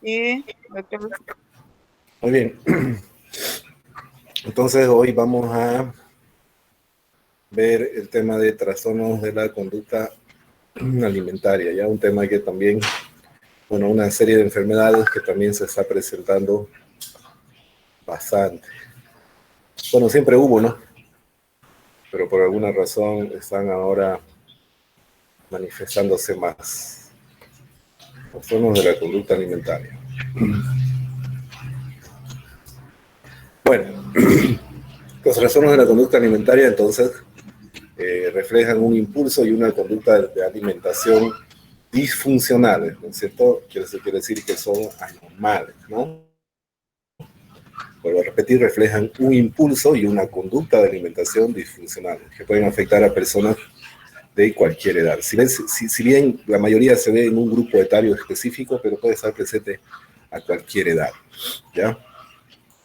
Sí, doctor. Muy bien. Entonces hoy vamos a ver el tema de trastornos de la conducta alimentaria, ya un tema que también, bueno, una serie de enfermedades que también se está presentando bastante. Bueno, siempre hubo, ¿no? Pero por alguna razón están ahora manifestándose más. Trastornos de la conducta alimentaria. Bueno, los trastornos de la conducta alimentaria entonces reflejan un impulso y una conducta de alimentación disfuncionales, ¿no es cierto? Quiere decir que son anormales, ¿no? Vuelvo a repetir, reflejan un impulso y una conducta de alimentación disfuncionales que pueden afectar a personas de cualquier edad. Si bien la mayoría se ve en un grupo etario específico, pero puede estar presente a cualquier edad, ¿ya?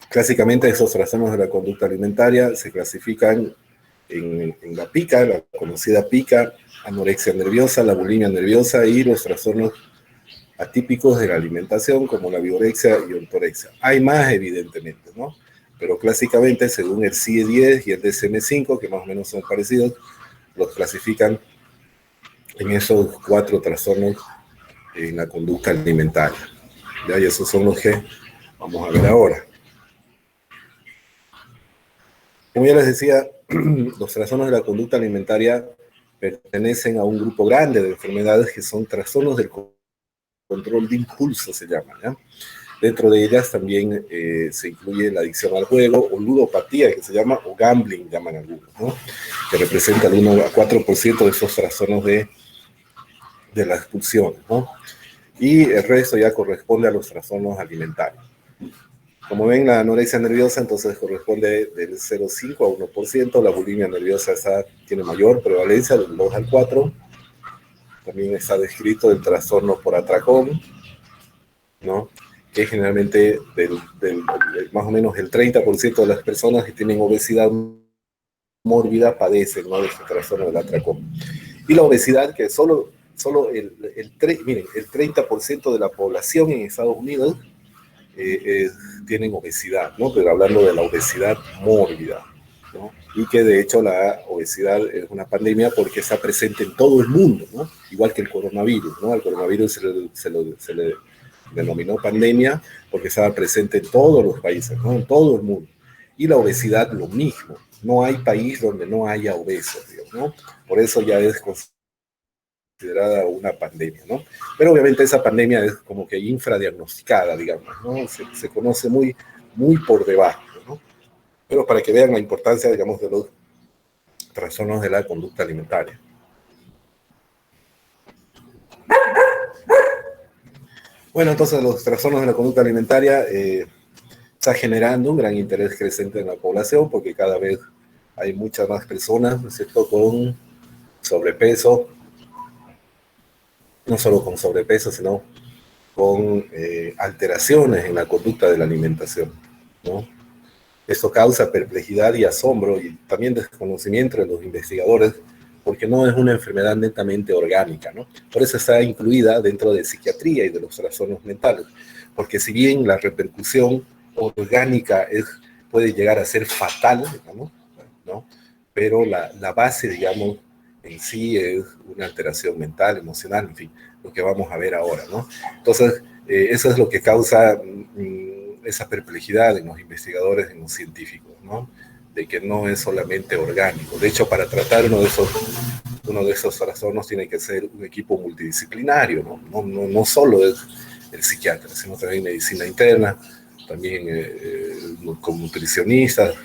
Clásicamente esos trastornos de la conducta alimentaria se clasifican en la PICA, la conocida PICA, anorexia nerviosa, la bulimia nerviosa y los trastornos atípicos de la alimentación como la vigorexia y ortorexia. Hay más evidentemente, ¿no? Pero clásicamente según el CIE-10 y el DSM-5, que más o menos son parecidos, los clasifican en esos 4 trastornos en la conducta alimentaria. ¿Ya? Y esos son los que vamos a ver ahora. Como ya les decía, los trastornos de la conducta alimentaria pertenecen a un grupo grande de enfermedades que son trastornos del control de impulso, se llaman, ¿ya? Dentro de ellas también se incluye la adicción al juego o ludopatía, que se llama, o gambling, llaman algunos, ¿no? Que representa el 1 a 4% de esos trastornos de la expulsión, ¿no? Y el resto ya corresponde a los trastornos alimentarios. Como ven, la anorexia nerviosa entonces corresponde del 0,5 a 1%, la bulimia nerviosa tiene mayor prevalencia, del 2 al 4%. También está descrito el trastorno por atracón, ¿no? Que generalmente más o menos el 30% de las personas que tienen obesidad mórbida padecen, ¿no?, de este trastorno del atracón. Y la obesidad, que solo miren, el 30% de la población en Estados Unidos tienen obesidad, ¿no? Pero hablando de la obesidad mórbida, ¿no? Y que de hecho la obesidad es una pandemia porque está presente en todo el mundo, ¿no? Igual que el coronavirus, ¿no? Al coronavirus se le denominó pandemia porque estaba presente en todos los países, ¿no? En todo el mundo. Y la obesidad lo mismo. No hay país donde no haya obesos, ¿no? Por eso ya es considerada una pandemia, ¿no? Pero obviamente esa pandemia es como que infradiagnosticada, digamos, ¿no? Se conoce muy, muy por debajo, ¿no? Pero para que vean la importancia, digamos, de los trastornos de la conducta alimentaria. Bueno, entonces los trastornos de la conducta alimentaria está generando un gran interés creciente en la población porque cada vez hay muchas más personas, ¿no es cierto?, con sobrepeso, no solo con sobrepeso, sino con alteraciones en la conducta de la alimentación, ¿no? Esto causa perplejidad y asombro y también desconocimiento de los investigadores porque no es una enfermedad netamente orgánica, ¿no? Por eso está incluida dentro de psiquiatría y de los trastornos mentales, porque si bien la repercusión orgánica puede llegar a ser fatal, digamos, ¿no? Pero la base, digamos, en sí es una alteración mental, emocional, en fin, lo que vamos a ver ahora, ¿no? Entonces, eso es lo que causa esa perplejidad en los investigadores, en los científicos, ¿no? De que no es solamente orgánico. De hecho, para tratar uno de esos trastornos tiene que ser un equipo multidisciplinario, ¿no? No solo es el psiquiatra, sino también medicina interna, también con nutricionistas.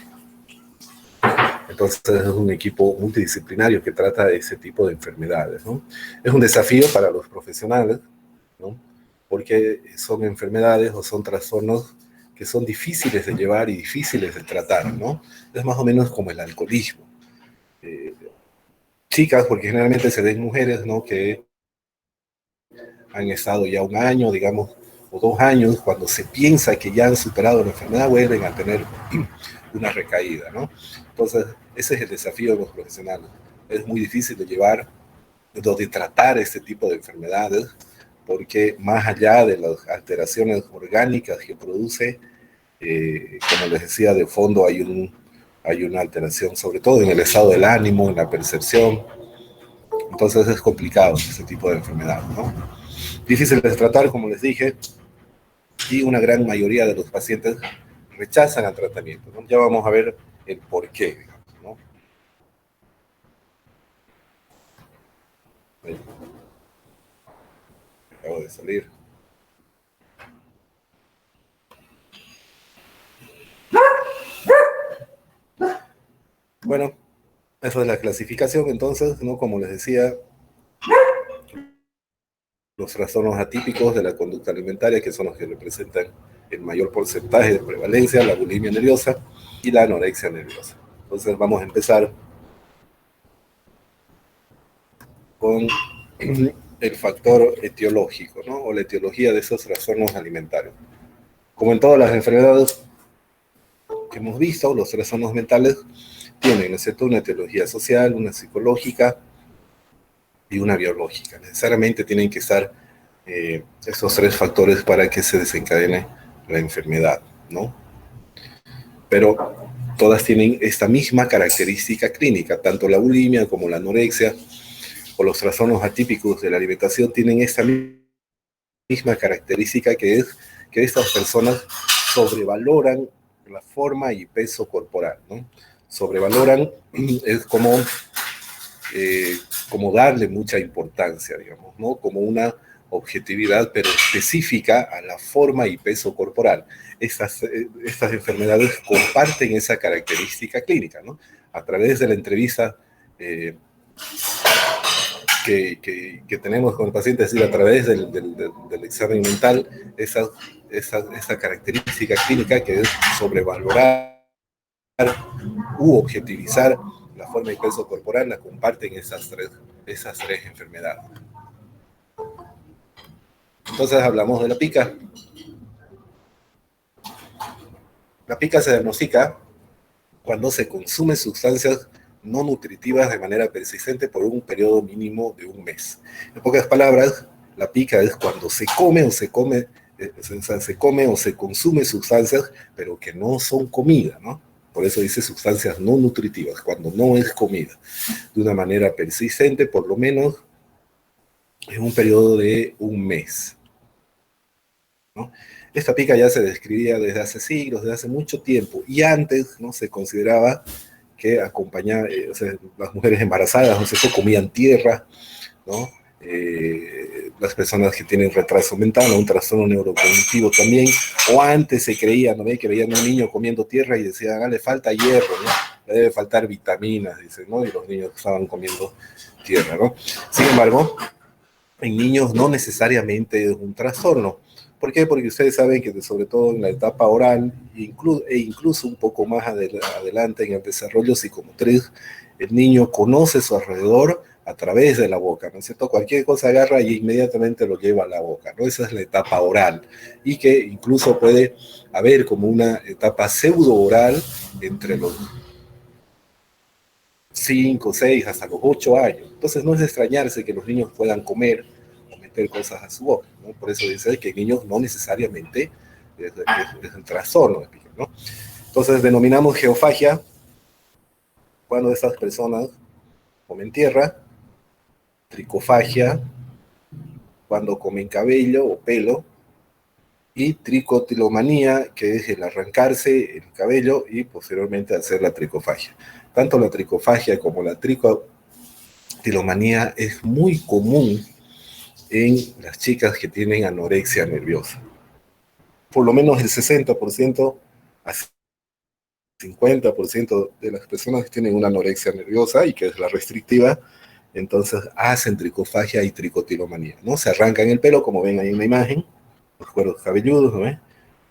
Entonces es un equipo multidisciplinario que trata de ese tipo de enfermedades, ¿no? Es un desafío para los profesionales, ¿no? Porque son enfermedades o son trastornos que son difíciles de llevar y difíciles de tratar, ¿no? Es más o menos como el alcoholismo. Chicas, porque generalmente se ven mujeres, ¿no?, que han estado ya 1 año, digamos, o 2 años, cuando se piensa que ya han superado la enfermedad, vuelven a tener una recaída, ¿no? Entonces, ese es el desafío de los profesionales. Es muy difícil de llevar, de tratar este tipo de enfermedades, porque más allá de las alteraciones orgánicas que produce, como les decía, de fondo hay una alteración, sobre todo en el estado del ánimo, en la percepción. Entonces es complicado ese tipo de enfermedad, ¿no? Difícil de tratar, como les dije, y una gran mayoría de los pacientes rechazan el tratamiento, ¿no? Ya vamos a ver el por qué, digamos, ¿no? Ahí, acabo de salir. Bueno, esa es la clasificación, entonces, ¿no? Como les decía, los trastornos atípicos de la conducta alimentaria, que son los que representan el mayor porcentaje de prevalencia, la bulimia nerviosa y la anorexia nerviosa. Entonces vamos a empezar con el factor etiológico, ¿no? O la etiología de esos trastornos alimentarios. Como en todas las enfermedades que hemos visto, los trastornos mentales tienen, ¿no es cierto?, una etiología social, una psicológica y una biológica. Necesariamente tienen que estar esos tres factores para que se desencadene la enfermedad, ¿no? Pero todas tienen esta misma característica clínica, tanto la bulimia como la anorexia o los trastornos atípicos de la alimentación tienen esta misma característica, que es que estas personas sobrevaloran la forma y peso corporal, ¿no? Sobrevaloran es como darle mucha importancia, digamos, ¿no? Como una objetividad, pero específica a la forma y peso corporal. Estas enfermedades comparten esa característica clínica, ¿no? A través de la entrevista que tenemos con el paciente, es decir, a través del examen mental, esa característica clínica que es sobrevalorar u objetivizar la forma y peso corporal, la comparten esas tres enfermedades. Entonces hablamos de la pica. La pica se diagnostica cuando se consumen sustancias no nutritivas de manera persistente por un periodo mínimo de un mes. En pocas palabras, la pica es cuando se come o se consume sustancias, pero que no son comida, ¿no? Por eso dice sustancias no nutritivas, cuando no es comida, de una manera persistente, por lo menos en un periodo de un mes, ¿no? Esta pica ya se describía desde hace siglos, desde hace mucho tiempo, y antes, ¿no?, se consideraba que acompañaba, o sea, las mujeres embarazadas, ¿no sé, comían tierra, ¿no? Las personas que tienen retraso mental o un trastorno neurocognitivo también, o antes se creía, ¿no?, que veían a un niño comiendo tierra y decían, ah, le falta hierro, ¿no?, le debe faltar vitaminas, dicen, ¿no? Y los niños estaban comiendo tierra, ¿no? Sin embargo, en niños no necesariamente es un trastorno. ¿Por qué? Porque ustedes saben que sobre todo en la etapa oral e incluso un poco más adelante en el desarrollo psicomotriz, el niño conoce su alrededor a través de la boca, ¿no es cierto? Cualquier cosa agarra y inmediatamente lo lleva a la boca, ¿no? Esa es la etapa oral, y que incluso puede haber como una etapa pseudo-oral entre los 5, 6, hasta los 8 años. Entonces no es de extrañarse que los niños puedan comer o meter cosas a su boca, ¿no? Por eso dice que niños no necesariamente es el trastorno, ¿no? Entonces denominamos geofagia cuando estas personas comen tierra, tricofagia cuando comen cabello o pelo, y tricotilomanía, que es el arrancarse el cabello y posteriormente hacer la tricofagia. Tanto la tricofagia como la tricotilomanía es muy común en las chicas que tienen anorexia nerviosa. Por lo menos el 60% a 50% de las personas que tienen una anorexia nerviosa y que es la restrictiva, entonces hacen tricofagia y tricotilomanía, ¿no? Se arrancan el pelo, como ven ahí en la imagen, los cueros cabelludos, ¿no?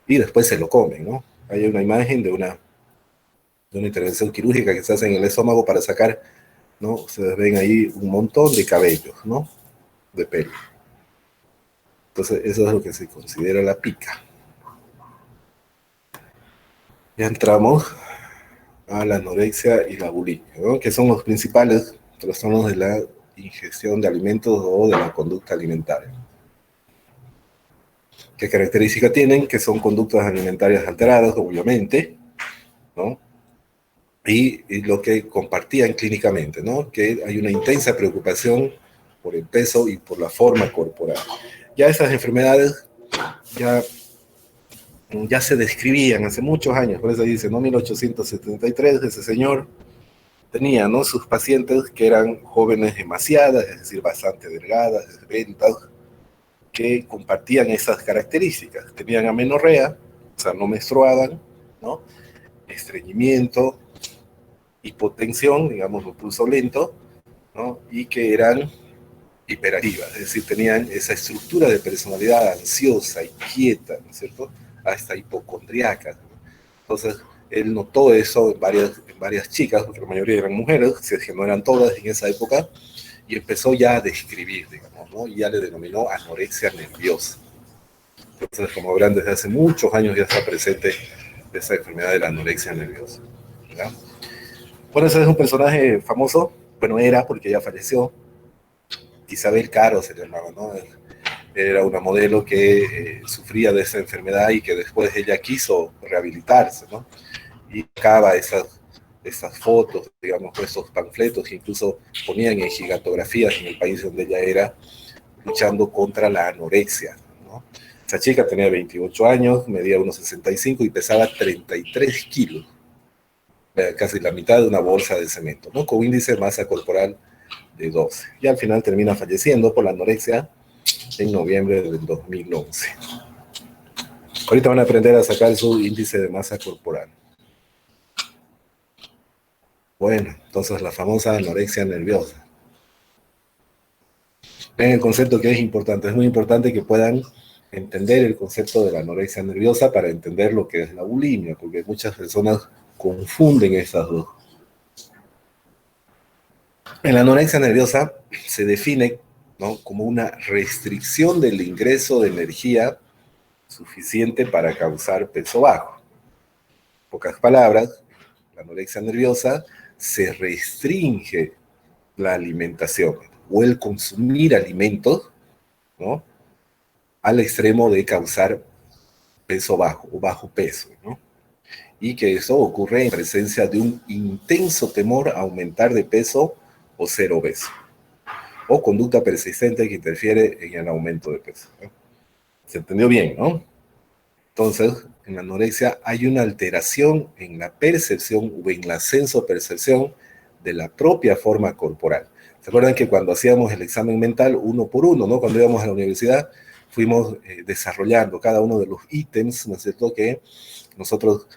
Y después se lo comen, ¿no? Hay una imagen de una intervención quirúrgica que se hace en el estómago para sacar, ¿no? Ustedes ven ahí un montón de cabellos, ¿no? De pelo. Entonces, eso es lo que se considera la pica. Ya entramos a la anorexia y la bulimia, ¿no?, que son los principales trastornos de la ingestión de alimentos o de la conducta alimentaria. ¿Qué características tienen? Que son conductas alimentarias alteradas, obviamente, ¿no? Y lo que compartían clínicamente, ¿no? Que hay una intensa preocupación por el peso y por la forma corporal. Ya esas enfermedades ya, ya se describían hace muchos años, por eso dice, ¿no? 1873, ese señor tenía, ¿no? Sus pacientes que eran jóvenes emaciadas, es decir, bastante delgadas, esbeltas, que compartían esas características. Tenían amenorrea, o sea, no menstruaban, ¿no? Estreñimiento, hipotensión, digamos, un pulso lento, ¿no? Y que eran hiperactivas, es decir, tenían esa estructura de personalidad ansiosa, inquieta, ¿no es cierto? Hasta hipocondriaca. Entonces, él notó eso en varias chicas, porque la mayoría eran mujeres, si es que no eran todas en esa época, y empezó ya a describir, digamos, ¿no? Y ya le denominó anorexia nerviosa. Entonces, como verán, desde hace muchos años ya está presente esa enfermedad de la anorexia nerviosa, ¿verdad? Bueno, ese es un personaje famoso, bueno, era porque ya falleció, Isabel Caro se llamaba, ¿no? Era una modelo que sufría de esa enfermedad y que después ella quiso rehabilitarse, ¿no? Y acaba esas fotos, digamos, esos panfletos que incluso ponían en gigantografías en el país donde ella era, luchando contra la anorexia, ¿no? Esa chica tenía 28 años, medía unos 65 y pesaba 33 kilos, casi la mitad de una bolsa de cemento, ¿no? Con índice de masa corporal de 12. Y al final termina falleciendo por la anorexia en noviembre del 2011. Ahorita van a aprender a sacar su índice de masa corporal. Bueno, entonces la famosa anorexia nerviosa. Ven el concepto que es importante. Es muy importante que puedan entender el concepto de la anorexia nerviosa para entender lo que es la bulimia, porque muchas personas confunden esas dos. En la anorexia nerviosa se define, ¿no?, como una restricción del ingreso de energía suficiente para causar peso bajo. En pocas palabras, la anorexia nerviosa se restringe la alimentación o el consumir alimentos, ¿no?, al extremo de causar peso bajo o bajo peso, ¿no? Y que eso ocurre en presencia de un intenso temor a aumentar de peso o ser obeso, o conducta persistente que interfiere en el aumento de peso, ¿no? ¿Se entendió bien, no? Entonces, en la anorexia hay una alteración en la percepción o en la sensopercepción de la propia forma corporal. ¿Se acuerdan que cuando hacíamos el examen mental uno por uno, ¿no? Cuando íbamos a la universidad, fuimos desarrollando cada uno de los ítems, ¿no es cierto?, que nosotros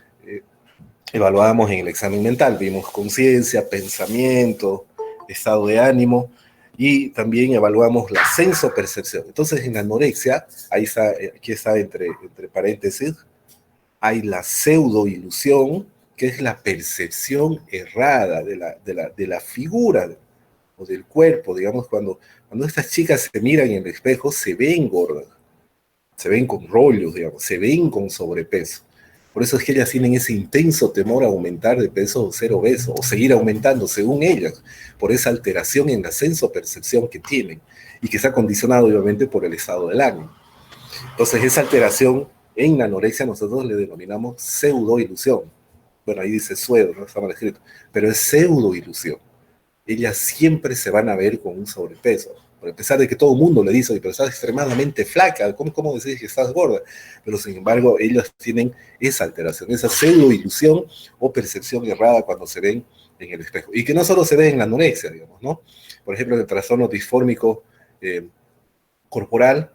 evaluábamos en el examen mental. Vimos conciencia, pensamiento, estado de ánimo, y también evaluamos la sensopercepción. Entonces, en la anorexia, ahí está, aquí está entre paréntesis, hay la pseudoilusión, que es la percepción errada de la figura o del cuerpo. Digamos, cuando estas chicas se miran en el espejo, se ven gordas, se ven con rollos, digamos, se ven con sobrepeso. Por eso es que ellas tienen ese intenso temor a aumentar de peso o ser obeso, o seguir aumentando, según ellas, por esa alteración en la sensopercepción que tienen, y que está condicionado, obviamente, por el estado del ánimo. Entonces, esa alteración en la anorexia nosotros le denominamos pseudoilusión. Bueno, ahí dice suedo, no está mal escrito, pero es pseudoilusión. Ellas siempre se van a ver con un sobrepeso, a pesar de que todo el mundo le dice, pero estás extremadamente flaca, ¿cómo decís que estás gorda? Pero sin embargo, ellas tienen esa alteración, esa pseudoilusión o percepción errada cuando se ven en el espejo. Y que no solo se ve en la anorexia, digamos, ¿no? Por ejemplo, en el trastorno disfórmico corporal,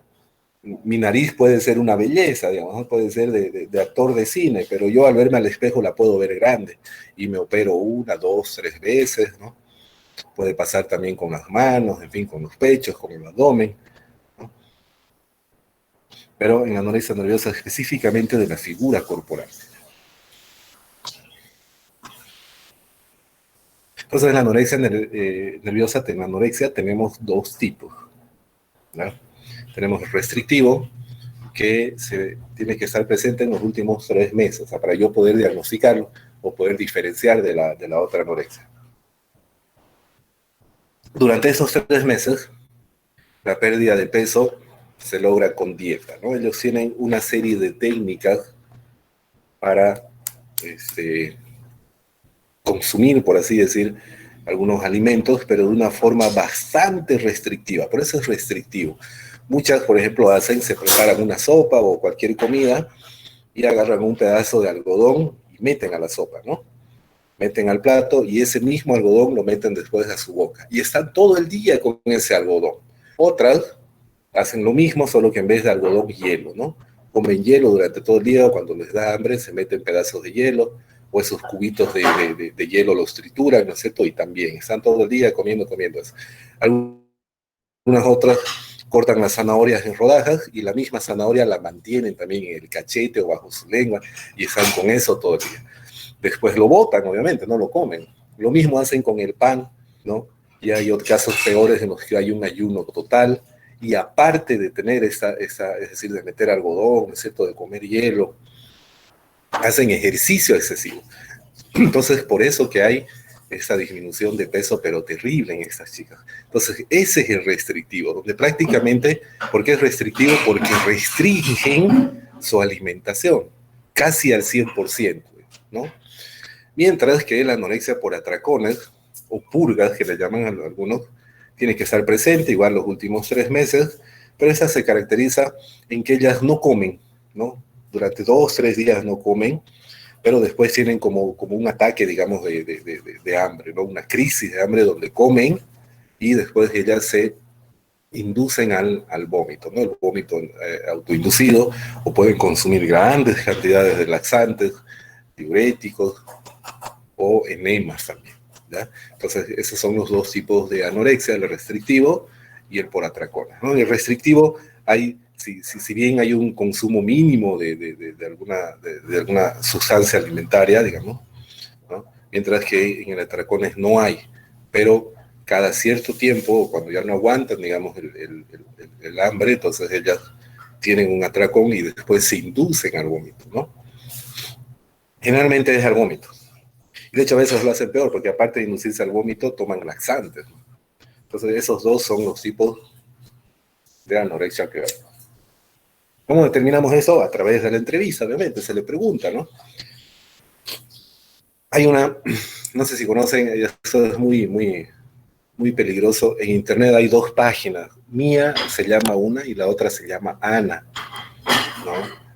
mi nariz puede ser una belleza, digamos, ¿no? Puede ser de actor de cine, pero yo al verme al espejo la puedo ver grande y me opero una, dos, tres veces, ¿no? Puede pasar también con las manos, en fin, con los pechos, con el abdomen, ¿no? Pero en la anorexia nerviosa específicamente de la figura corporal. Entonces, en la anorexia nerviosa, en la anorexia tenemos dos tipos, ¿no? Tenemos el restrictivo, que tiene que estar presente en los últimos 3 meses, o sea, para yo poder diagnosticarlo o poder diferenciar de la otra anorexia. Durante esos 3 meses, la pérdida de peso se logra con dieta, ¿no? Ellos tienen una serie de técnicas para consumir, por así decir, algunos alimentos, pero de una forma bastante restrictiva. Por eso es restrictivo. Muchas, por ejemplo, se preparan una sopa o cualquier comida y agarran un pedazo de algodón y meten a la sopa, ¿no? Meten al plato y ese mismo algodón lo meten después a su boca. Y están todo el día con ese algodón. Otras hacen lo mismo, solo que en vez de algodón, hielo, ¿no? Comen hielo durante todo el día, cuando les da hambre se meten pedazos de hielo, o esos cubitos de hielo los trituran, ¿no es cierto? Y también están todo el día comiendo eso. Algunas otras cortan las zanahorias en rodajas y la misma zanahoria la mantienen también en el cachete o bajo su lengua y están con eso todo el día. Después lo botan, obviamente, no lo comen. Lo mismo hacen con el pan, ¿no? Y hay otros casos peores en los que hay un ayuno total y aparte de tener es decir, de meter algodón, ¿no es cierto?, de comer hielo, hacen ejercicio excesivo. Entonces, por eso que hay esta disminución de peso, pero terrible en estas chicas. Entonces, ese es el restrictivo, donde prácticamente, ¿por qué es restrictivo? Porque restringen su alimentación, casi al 100%, ¿no? Mientras que la anorexia por atracones, o purgas, que le llaman a algunos, tiene que estar presente, igual los últimos 3 meses, pero esa se caracteriza en que ellas no comen, ¿no? Durante 2, 3 días no comen, pero después tienen como un ataque, digamos, de hambre, ¿no? Una crisis de hambre donde comen y después ellas se inducen al vómito, ¿no? El vómito autoinducido, o pueden consumir grandes cantidades de laxantes, diuréticos o enemas también, ¿ya? Entonces, esos son los dos tipos de anorexia, el restrictivo y el por atracones, ¿no? En el restrictivo hay si bien hay un consumo mínimo de alguna sustancia alimentaria, digamos, ¿no? Mientras que en el atracones no hay, pero cada cierto tiempo, cuando ya no aguantan, digamos, el hambre, entonces ellas tienen un atracón y después se inducen al vómito, ¿no? Generalmente es al vómito. Y de hecho a veces lo hacen peor, porque aparte de inducirse al vómito, toman laxantes, ¿no? Entonces esos dos son los tipos de anorexia que hay. ¿Cómo determinamos eso? A través de la entrevista, obviamente, se le pregunta, ¿no? Hay una, no sé si conocen, eso es muy peligroso. En internet hay 2 páginas. Mía se llama una y la otra se llama Ana, ¿no?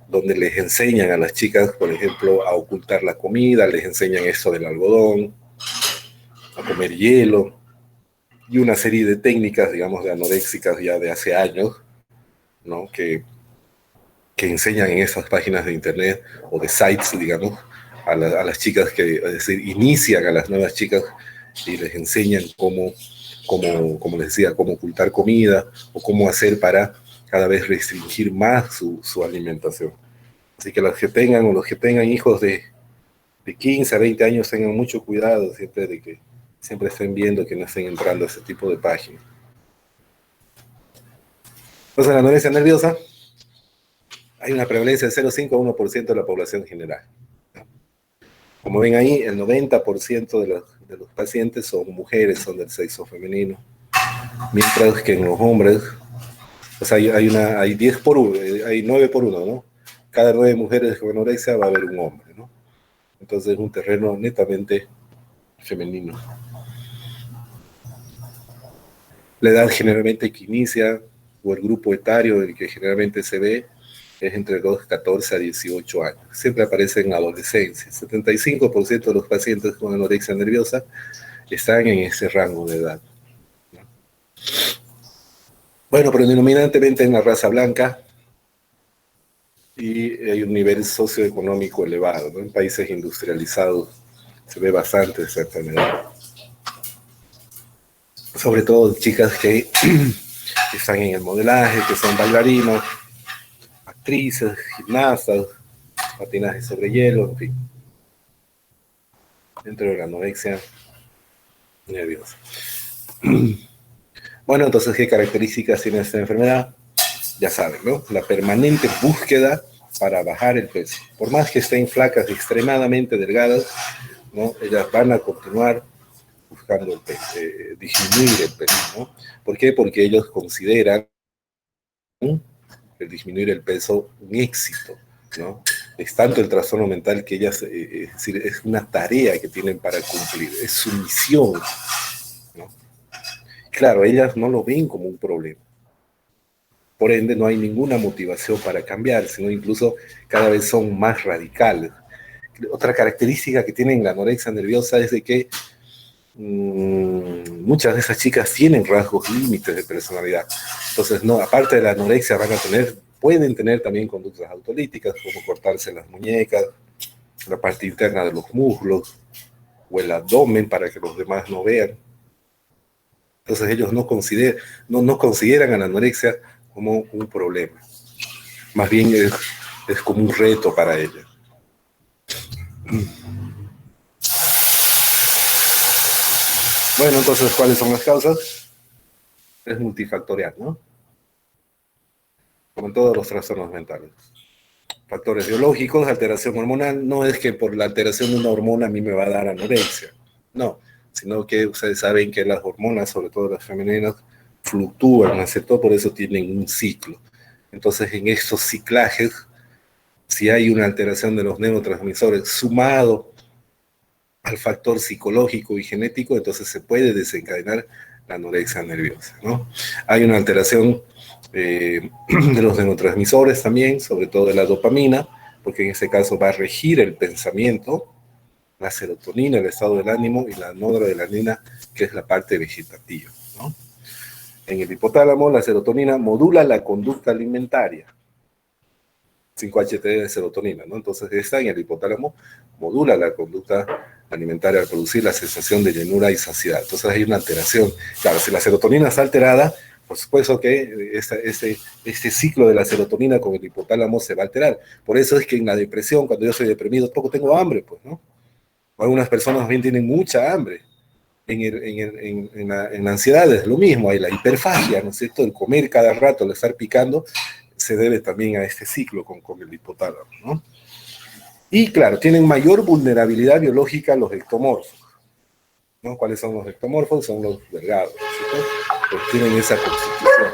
Donde les enseñan a las chicas, por ejemplo, a ocultar la comida, les enseñan esto del algodón, a comer hielo y una serie de técnicas, digamos, de anoréxicas ya de hace años, ¿no? Que enseñan en esas páginas de internet o de sites, digamos, a las chicas que, es decir, inician a las nuevas chicas y les enseñan como les decía, cómo ocultar comida o cómo hacer para cada vez restringir más su alimentación. Así que los que tengan o los que tengan hijos de 15 a 20 años tengan mucho cuidado siempre de que siempre estén viendo que no estén entrando a ese tipo de páginas. Entonces, la anorexia nerviosa, hay una prevalencia de 0,5 a 1% de la población general. Como ven ahí, el 90% de los pacientes son mujeres, son del sexo femenino, mientras que en los hombres, pues hay 10 por 1, hay 9 por 1, ¿no? Cada 9 mujeres con anorexia va a haber un hombre, ¿no? Entonces es un terreno netamente femenino. La edad generalmente que inicia, o el grupo etario del que generalmente se ve, es entre los 14 a 18 años. Siempre aparece en adolescencia. 75% de los pacientes con anorexia nerviosa están en ese rango de edad. Bueno, predominantemente en la raza blanca y hay un nivel socioeconómico elevado, ¿no? En países industrializados se ve bastante esa enfermedad. Sobre todo chicas que están en el modelaje, que son bailarinos, actrices, gimnastas, patinaje sobre hielo, en fin. Dentro de la anorexia nerviosa. Bueno, entonces, ¿qué características tiene esta enfermedad? Ya saben, ¿no? La permanente búsqueda para bajar el peso. Por más que estén flacas, extremadamente delgadas, ¿no? Ellas van a continuar buscando el peso, disminuir el peso, ¿no? ¿Por qué? Porque ellos consideran el disminuir el peso un éxito, ¿no? Es tanto el trastorno mental que ellas, es decir, es una tarea que tienen para cumplir, es su misión, ¿no? Claro, ellas no lo ven como un problema. Por ende, no hay ninguna motivación para cambiar, sino incluso cada vez son más radicales. Otra característica que tienen la anorexia nerviosa es de que muchas de esas chicas tienen rasgos límites de personalidad. Entonces, no, aparte de la anorexia, pueden tener también conductas autolíticas, como cortarse las muñecas, la parte interna de los muslos o el abdomen para que los demás no vean. Entonces ellos no consideran a la anorexia como un problema. Más bien es como un reto para ella. Bueno, entonces, ¿cuáles son las causas? Es multifactorial, ¿no? Como en todos los trastornos mentales. Factores biológicos, alteración hormonal. No es que por la alteración de una hormona a mí me va a dar anorexia. No, sino que ustedes saben que las hormonas, sobre todo las femeninas, fluctúan, ¿no es cierto? Por eso tienen un ciclo. Entonces, en estos ciclajes, si hay una alteración de los neurotransmisores sumado al factor psicológico y genético, entonces se puede desencadenar la anorexia nerviosa, ¿no? Hay una alteración de los neurotransmisores también, sobre todo de la dopamina, porque en este caso va a regir el pensamiento, la serotonina, el estado del ánimo, y la noradrenalina, que es la parte vegetativa, ¿no? En el hipotálamo, la serotonina modula la conducta alimentaria, 5-HT de serotonina, ¿no? Entonces, esta en el hipotálamo modula la conducta alimentaria al producir la sensación de llenura y saciedad. Entonces, hay una alteración. Claro, si la serotonina está alterada, por supuesto que este ciclo de la serotonina con el hipotálamo se va a alterar. Por eso es que en la depresión, cuando yo soy deprimido, poco tengo hambre, pues, ¿no? Algunas personas también tienen mucha hambre. En la ansiedad es lo mismo, hay la hiperfagia, ¿no es cierto? El comer cada rato, el estar picando, se debe también a este ciclo con el hipotálamo, ¿no? Y claro, tienen mayor vulnerabilidad biológica los ectomorfos, ¿no? ¿Cuáles son los ectomorfos? Son los delgados, ¿cierto? Pues tienen esa constitución.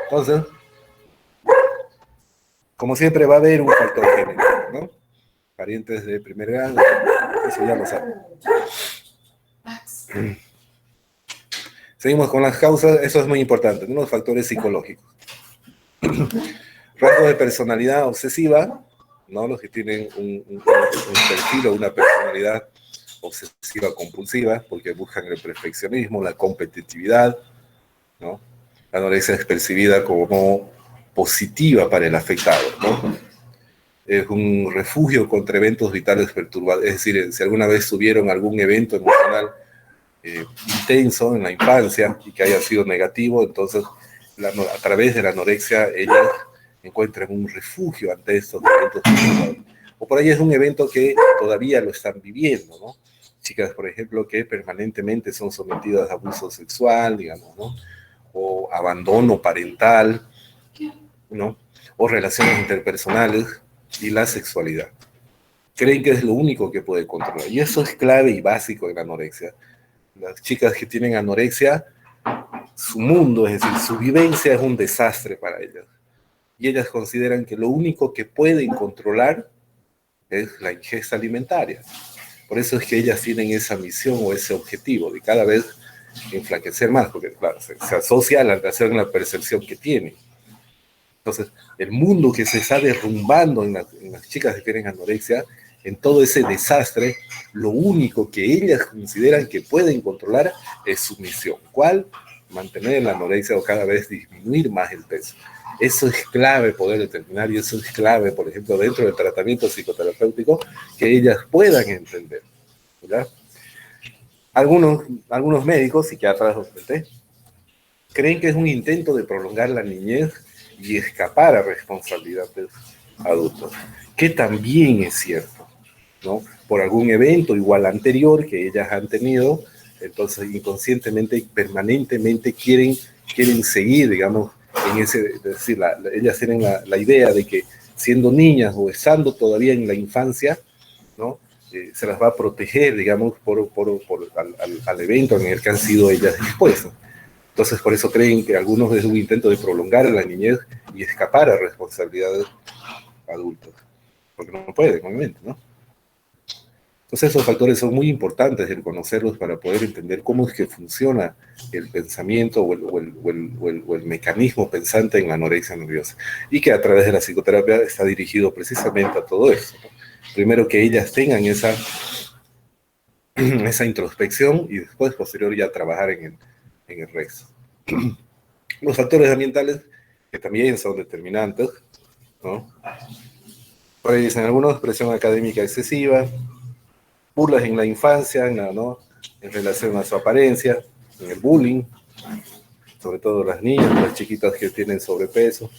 Entonces, como siempre va a haber un factor genético, ¿no? Parientes de primer grado, eso ya lo saben. Seguimos con las causas, eso es muy importante, ¿no? Los factores psicológicos. Rasgos de personalidad obsesiva, ¿no? Los que tienen un perfil o una personalidad obsesiva compulsiva, porque buscan el perfeccionismo, la competitividad, ¿no? La anorexia es percibida como positiva para el afectado, ¿no? Es un refugio contra eventos vitales perturbados, es decir, si alguna vez tuvieron algún evento emocional intenso en la infancia y que haya sido negativo, entonces a través de la anorexia ellas encuentran un refugio ante estos eventos perturbadores. O por ahí es un evento que todavía lo están viviendo, ¿no? Chicas, por ejemplo, que permanentemente son sometidas a abuso sexual, digamos, ¿no? O abandono parental, ¿no? O relaciones interpersonales y la sexualidad. Creen que es lo único que puede controlar. Y eso es clave y básico en la anorexia. Las chicas que tienen anorexia, su mundo, es decir, su vivencia es un desastre para ellas. Y ellas consideran que lo único que pueden controlar es la ingesta alimentaria. Por eso es que ellas tienen esa misión o ese objetivo de cada vez enflaquecer más, porque claro, se asocia a la relación, a la percepción que tienen. Entonces, el mundo que se está derrumbando en las chicas que tienen anorexia, en todo ese desastre, lo único que ellas consideran que pueden controlar es su misión. ¿Cuál? Mantener la anorexia o cada vez disminuir más el peso. Eso es clave poder determinar, y eso es clave, por ejemplo, dentro del tratamiento psicoterapéutico, que ellas puedan entender, ¿verdad? Algunos médicos, psiquiatras, creen que es un intento de prolongar la niñez y escapar a responsabilidades adultas, que también es cierto, ¿no? Por algún evento igual anterior que ellas han tenido, entonces inconscientemente y permanentemente quieren seguir, digamos, en ese, es decir, ellas tienen la idea de que siendo niñas o estando todavía en la infancia, ¿no? Se las va a proteger, digamos, al evento en el que han sido ellas expuestas. Entonces, por eso creen que algunos es un intento de prolongar la niñez y escapar a responsabilidades adultas, porque no pueden, obviamente, ¿no? Entonces, esos factores son muy importantes el conocerlos para poder entender cómo es que funciona el pensamiento o el mecanismo pensante en la anorexia nerviosa. Y que a través de la psicoterapia está dirigido precisamente a todo eso, ¿no? Primero que ellas tengan esa introspección y después, posterior, ya trabajar en el resto. Los factores ambientales, que también son determinantes, ¿no? Por ahí dicen algunos, presión académica excesiva, burlas en la infancia, ¿no? En relación a su apariencia, en el bullying, sobre todo las niñas, las chiquitas que tienen sobrepeso,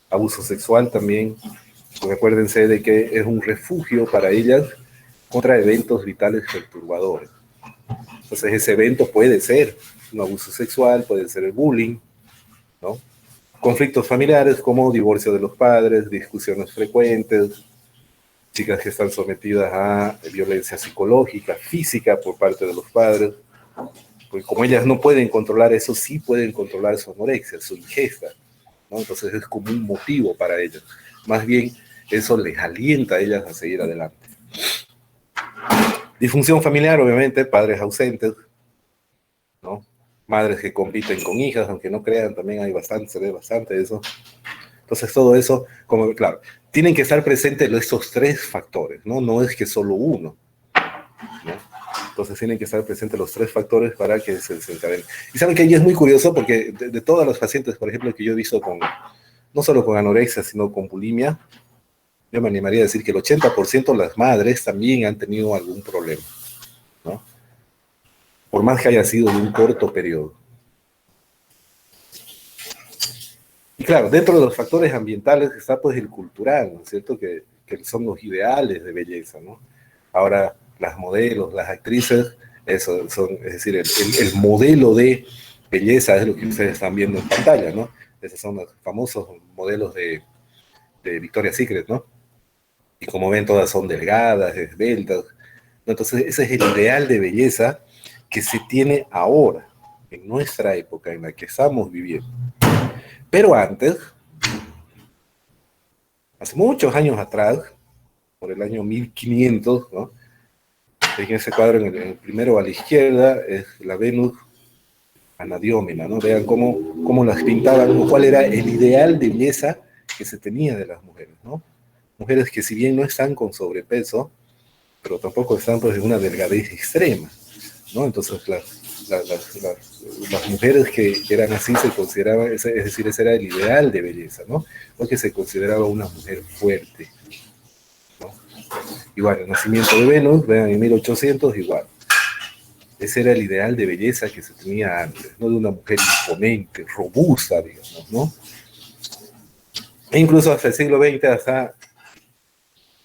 abuso sexual también. Recuérdense de que es un refugio para ellas contra eventos vitales perturbadores. Entonces ese evento puede ser un abuso sexual, puede ser el bullying, ¿no? Conflictos familiares como divorcio de los padres, discusiones frecuentes, chicas que están sometidas a violencia psicológica, física por parte de los padres, porque como ellas no pueden controlar eso, sí pueden controlar su anorexia, su ingesta, ¿no? Entonces es como un motivo para ellas. Más bien, eso les alienta a ellas a seguir adelante. Disfunción familiar, obviamente, padres ausentes, ¿no? Madres que compiten con hijas, aunque no crean, también hay bastante, se ve bastante eso. Entonces todo eso, como claro, tienen que estar presentes estos tres factores, ¿no? No es que solo uno, ¿no? Entonces tienen que estar presentes los tres factores para que se desencadenen. Y saben que ahí es muy curioso porque de todas las pacientes, por ejemplo, que yo he visto con, no solo con anorexia, sino con bulimia, yo me animaría a decir que el 80% de las madres también han tenido algún problema, ¿no? Por más que haya sido de un corto periodo. Y claro, dentro de los factores ambientales está pues el cultural, ¿no es cierto? Que son los ideales de belleza, ¿no? Ahora, las modelos, las actrices, eso son, es decir, el modelo de belleza es lo que ustedes están viendo en pantalla, ¿no? Esos son los famosos modelos de Victoria's Secret, ¿no? Y como ven, todas son delgadas, esbeltas, ¿no? Entonces, ese es el ideal de belleza que se tiene ahora, en nuestra época, en la que estamos viviendo. Pero antes, hace muchos años atrás, por el año 1500, ¿no? En ese cuadro, en el primero a la izquierda, es la Venus Anadiómena, ¿no? Vean cómo las pintaban, cuál era el ideal de belleza que se tenía de las mujeres, ¿no? Mujeres que si bien no están con sobrepeso, pero tampoco están pues, en una delgadez extrema, ¿no? Entonces las mujeres que eran así se consideraban, es decir, ese era el ideal de belleza, ¿no? Porque se consideraba una mujer fuerte, ¿no? Igual, el nacimiento de Venus, vean, en 1800, igual. Ese era el ideal de belleza que se tenía antes, ¿no? De una mujer imponente, robusta, digamos, ¿no? E incluso hasta el siglo XX, hasta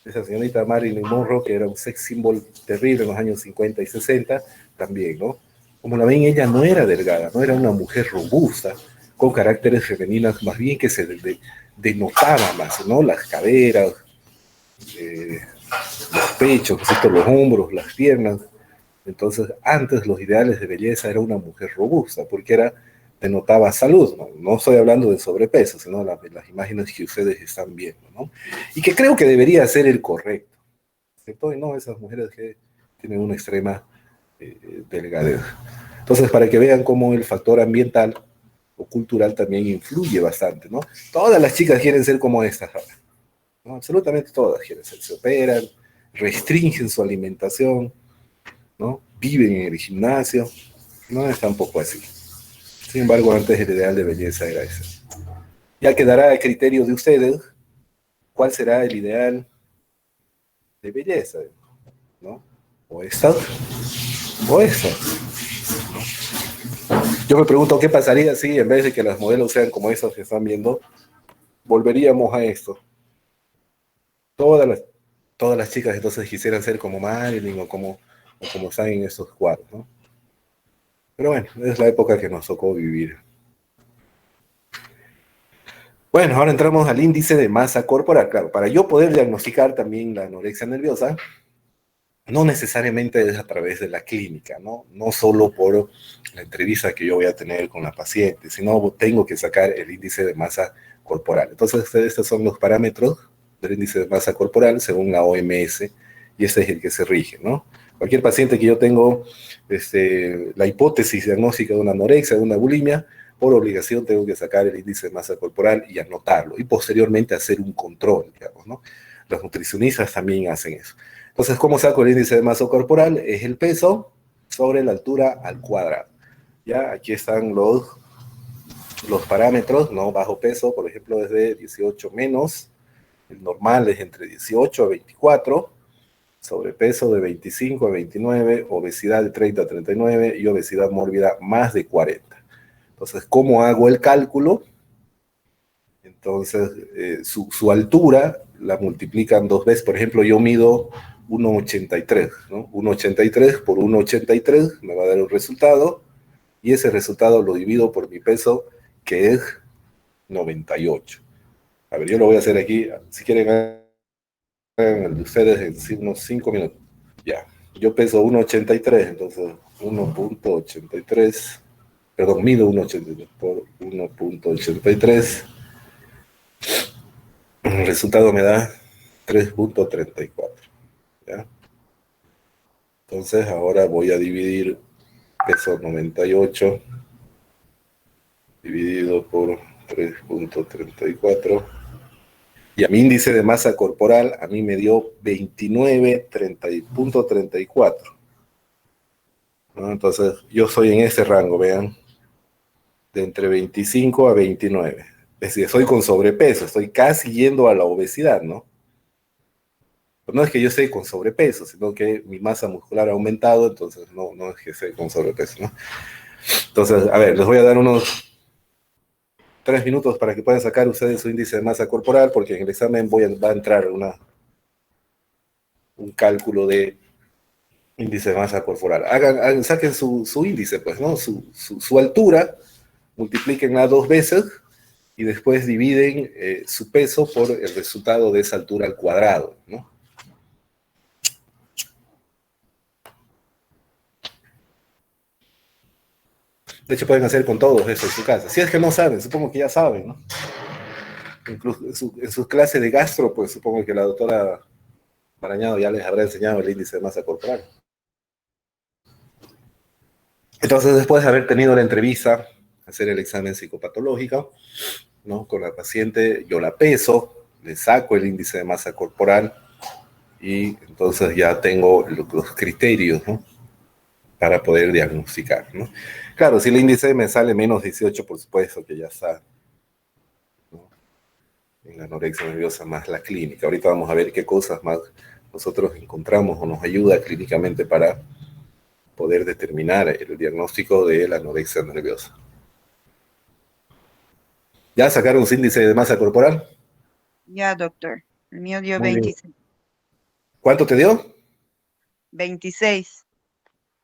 esa señorita Marilyn Monroe, que era un sex symbol terrible en los años 50 y 60, también, ¿no? Como la ven, ella no era delgada, no era una mujer robusta, con caracteres femeninas, más bien que se denotaba más, ¿no? Las caderas, los pechos, los hombros, las piernas. Entonces, antes los ideales de belleza era una mujer robusta, porque denotaba salud, ¿no? No estoy hablando de sobrepeso, sino las imágenes que ustedes están viendo, ¿no? Y que creo que debería ser el correcto, ¿cierto? Y no esas mujeres que tienen una extrema delgadez. Entonces, para que vean cómo el factor ambiental o cultural también influye bastante, ¿no? Todas las chicas quieren ser como estas ahora, ¿no? Absolutamente todas quieren ser, se operan, restringen su alimentación, ¿no? Viven en el gimnasio, no es tampoco así. Sin embargo, antes el ideal de belleza era ese. Ya quedará a criterio de ustedes cuál será el ideal de belleza, ¿no? O esta, o esta. Yo me pregunto qué pasaría si en vez de que las modelos sean como estas que están viendo, volveríamos a esto. Todas las, todas las chicas entonces quisieran ser como Marilyn o como están en estos cuadros, ¿no? Pero bueno, es la época que nos tocó vivir. Bueno, ahora entramos al índice de masa corporal. Claro, para yo poder diagnosticar también la anorexia nerviosa, no necesariamente es a través de la clínica, ¿no? No solo por la entrevista que yo voy a tener con la paciente, sino tengo que sacar el índice de masa corporal. Entonces, estos son los parámetros del índice de masa corporal según la OMS, y este es el que se rige, ¿no? Cualquier paciente que yo tengo la hipótesis diagnóstica de una anorexia, de una bulimia, por obligación tengo que sacar el índice de masa corporal y anotarlo, y posteriormente hacer un control, digamos, ¿no? Los nutricionistas también hacen eso. Entonces, ¿cómo saco el índice de masa corporal? Es el peso sobre la altura al cuadrado. Ya, aquí están los parámetros, ¿no? Bajo peso, por ejemplo, es de 18 menos, el normal es entre 18 a 24, sobrepeso de 25 a 29, obesidad de 30 a 39 y obesidad mórbida más de 40. Entonces, ¿cómo hago el cálculo? Entonces, su altura la multiplican 2 veces. Por ejemplo, yo mido 1,83, ¿no? 1,83 por 1,83 me va a dar un resultado, y ese resultado lo divido por mi peso, que es 98. A ver, yo lo voy a hacer aquí. Si quieren, hagan el de ustedes en unos 5 minutos. Ya, yo peso 1,83, entonces 1,83, perdón, mido 1,83 por 1,83. El resultado me da 3,34. ¿Ya? Entonces ahora voy a dividir peso 98 dividido por 3,34. Y a mi índice de masa corporal, a mí me dio 29,34. ¿No? Entonces yo soy en ese rango, vean, de entre 25 a 29. Es decir, estoy con sobrepeso, estoy casi yendo a la obesidad, ¿no? Pero no es que yo esté con sobrepeso, sino que mi masa muscular ha aumentado, entonces no es que esté con sobrepeso, ¿no? Entonces, a ver, les voy a dar unos 3 minutos para que puedan sacar ustedes su índice de masa corporal, porque en el examen va a entrar un cálculo de índice de masa corporal. Saquen su índice, pues, ¿no? Su altura, multiplíquenla 2 veces y después dividen su peso por el resultado de esa altura al cuadrado, ¿no? De hecho, pueden hacer con todos eso en su casa. Si es que no saben, supongo que ya saben, ¿no? Incluso en sus clases de gastro, pues supongo que la doctora Marañado ya les habrá enseñado el índice de masa corporal. Entonces, después de haber tenido la entrevista, hacer el examen psicopatológico, ¿no? Con la paciente, yo la peso, le saco el índice de masa corporal y entonces ya tengo los criterios, ¿no? Para poder diagnosticar, ¿no? Claro, si el índice me sale menos 18, por supuesto que ya está, ¿no? En la anorexia nerviosa más la clínica. Ahorita vamos a ver qué cosas más nosotros encontramos o nos ayuda clínicamente para poder determinar el diagnóstico de la anorexia nerviosa. ¿Ya sacaron su índice de masa corporal? Ya, doctor. El mío dio Muy bien. 26. ¿Cuánto te dio? 26.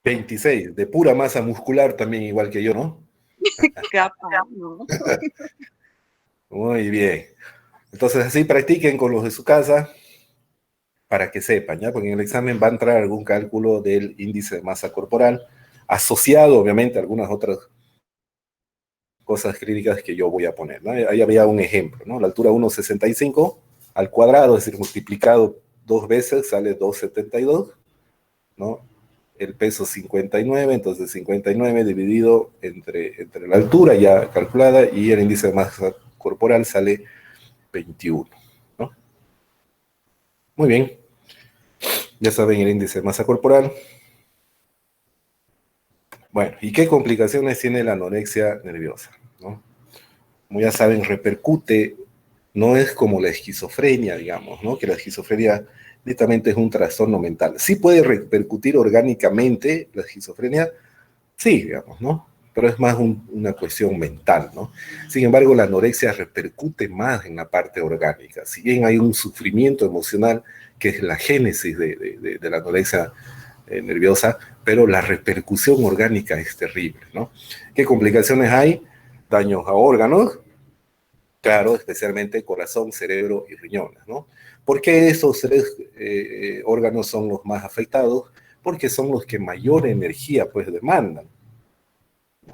26, de pura masa muscular también, igual que yo, ¿no? Capa, no. Muy bien. Entonces así practiquen con los de su casa para que sepan, ¿ya? Porque en el examen va a entrar algún cálculo del índice de masa corporal, asociado obviamente a algunas otras cosas clínicas que yo voy a poner, ¿no? Ahí había un ejemplo, ¿no? La altura 1,65 al cuadrado, es decir, multiplicado 2 veces sale 2,72, ¿no? El peso 59, entonces 59 dividido entre la altura ya calculada y el índice de masa corporal sale 21, ¿no? Muy bien, ya saben el índice de masa corporal. Bueno, ¿y qué complicaciones tiene la anorexia nerviosa, ¿no? Como ya saben, repercute, no es como la esquizofrenia, digamos, ¿no? Que la esquizofrenia netamente es un trastorno mental. Sí puede repercutir orgánicamente la esquizofrenia, sí, digamos, ¿no? Pero es más una cuestión mental, ¿no? Sin embargo, la anorexia repercute más en la parte orgánica. Si bien hay un sufrimiento emocional, que es la génesis de la anorexia nerviosa, pero la repercusión orgánica es terrible, ¿no? ¿Qué complicaciones hay? Daños a órganos, Claro, especialmente corazón, cerebro y riñones, ¿no? ¿Por qué esos tres órganos son los más afectados? Porque son los que mayor energía pues demandan,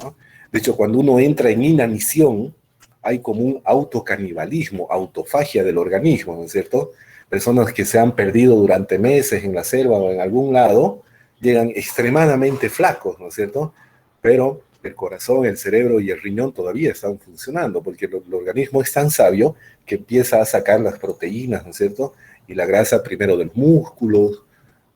¿no? De hecho, cuando uno entra en inanición, hay como un autocanibalismo, autofagia del organismo, ¿no es cierto? Personas que se han perdido durante meses en la selva o en algún lado, llegan extremadamente flacos, ¿no es cierto? Pero el corazón, el cerebro y el riñón todavía están funcionando, porque el organismo es tan sabio que empieza a sacar las proteínas, ¿no es cierto? Y la grasa primero del músculo,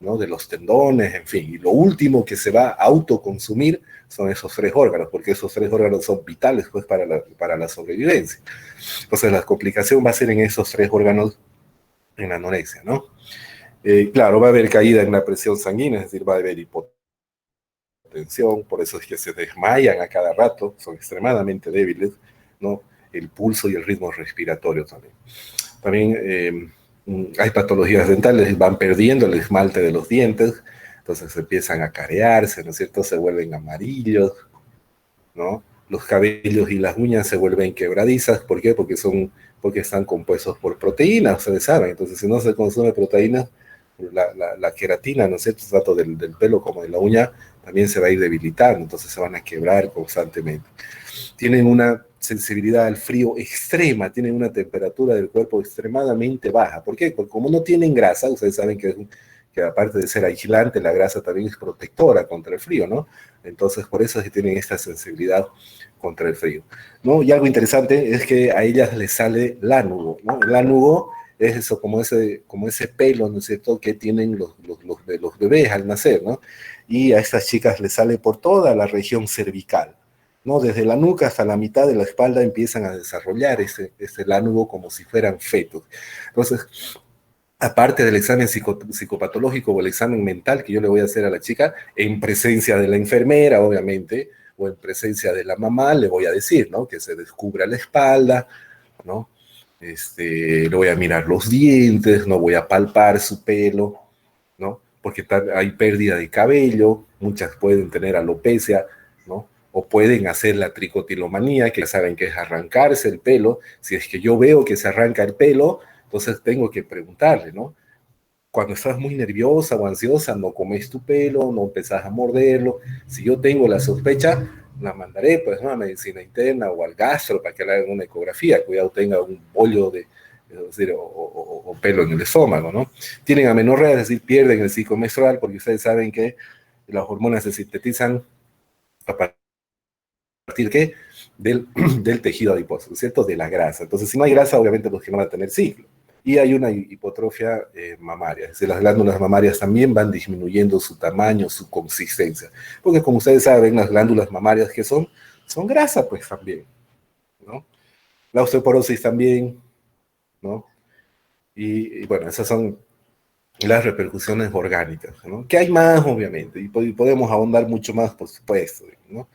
¿no? De los tendones, en fin. Y lo último que se va a autoconsumir son esos tres órganos, porque esos tres órganos son vitales pues, para la sobrevivencia. Entonces la complicación va a ser en esos tres órganos en la anorexia, ¿no? Claro, va a haber caída en la presión sanguínea, es decir, va a haber hipotensión, por eso es que se desmayan a cada rato, son extremadamente débiles, ¿no? El pulso y el ritmo respiratorio también. También hay patologías dentales, van perdiendo el esmalte de los dientes, entonces empiezan a carearse, ¿no es cierto? Se vuelven amarillos, ¿no? Los cabellos y las uñas se vuelven quebradizas, ¿por qué? Porque están compuestos por proteínas, ustedes saben, entonces si no se consume proteínas, la queratina, ¿no es cierto? Tanto del pelo como de la uña, también se va a ir debilitando, entonces se van a quebrar constantemente. Tienen una sensibilidad al frío extrema, tienen una temperatura del cuerpo extremadamente baja. ¿Por qué? Porque como no tienen grasa, ustedes saben que aparte de ser aislante, la grasa también es protectora contra el frío, ¿no? Entonces, por eso es que tienen esta sensibilidad contra el frío, ¿no? Y algo interesante es que a ellas les sale lánugo, ¿no? El lánugo es eso, como ese pelo, ¿no es cierto?, que tienen los bebés al nacer, ¿no? Y a estas chicas les sale por toda la región cervical, ¿no? Desde la nuca hasta la mitad de la espalda empiezan a desarrollar ese lánugo como si fueran fetos. Entonces, aparte del examen psicopatológico o el examen mental que yo le voy a hacer a la chica, en presencia de la enfermera, obviamente, o en presencia de la mamá, le voy a decir, ¿no? Que se descubra la espalda, ¿no? Le voy a mirar los dientes, no voy a palpar su pelo, ¿no? Porque hay pérdida de cabello, muchas pueden tener alopecia, ¿no? O pueden hacer la tricotilomanía, que ya saben que es arrancarse el pelo. Si es que yo veo que se arranca el pelo, entonces tengo que preguntarle, ¿no? Cuando estás muy nerviosa o ansiosa, no comes tu pelo, no empezás a morderlo. Si yo tengo la sospecha, la mandaré pues, ¿no? A medicina interna o al gastro para que le hagan una ecografía. Cuidado, tenga un bollo es decir, o pelo en el estómago, ¿no? Tienen amenorrea, es decir, pierden el ciclo menstrual, porque ustedes saben que las hormonas se sintetizan a partir ¿qué? Del tejido adiposo, ¿cierto? De la grasa. Entonces, si no hay grasa, obviamente los que no van a tener ciclo. Y hay una hipotrofia mamaria, es decir, las glándulas mamarias también van disminuyendo su tamaño, su consistencia, porque como ustedes saben, las glándulas mamarias que son grasa pues también, ¿no? La osteoporosis también, ¿no? Y bueno, esas son las repercusiones orgánicas, ¿no? Que hay más, obviamente, y podemos ahondar mucho más, por supuesto, ¿no?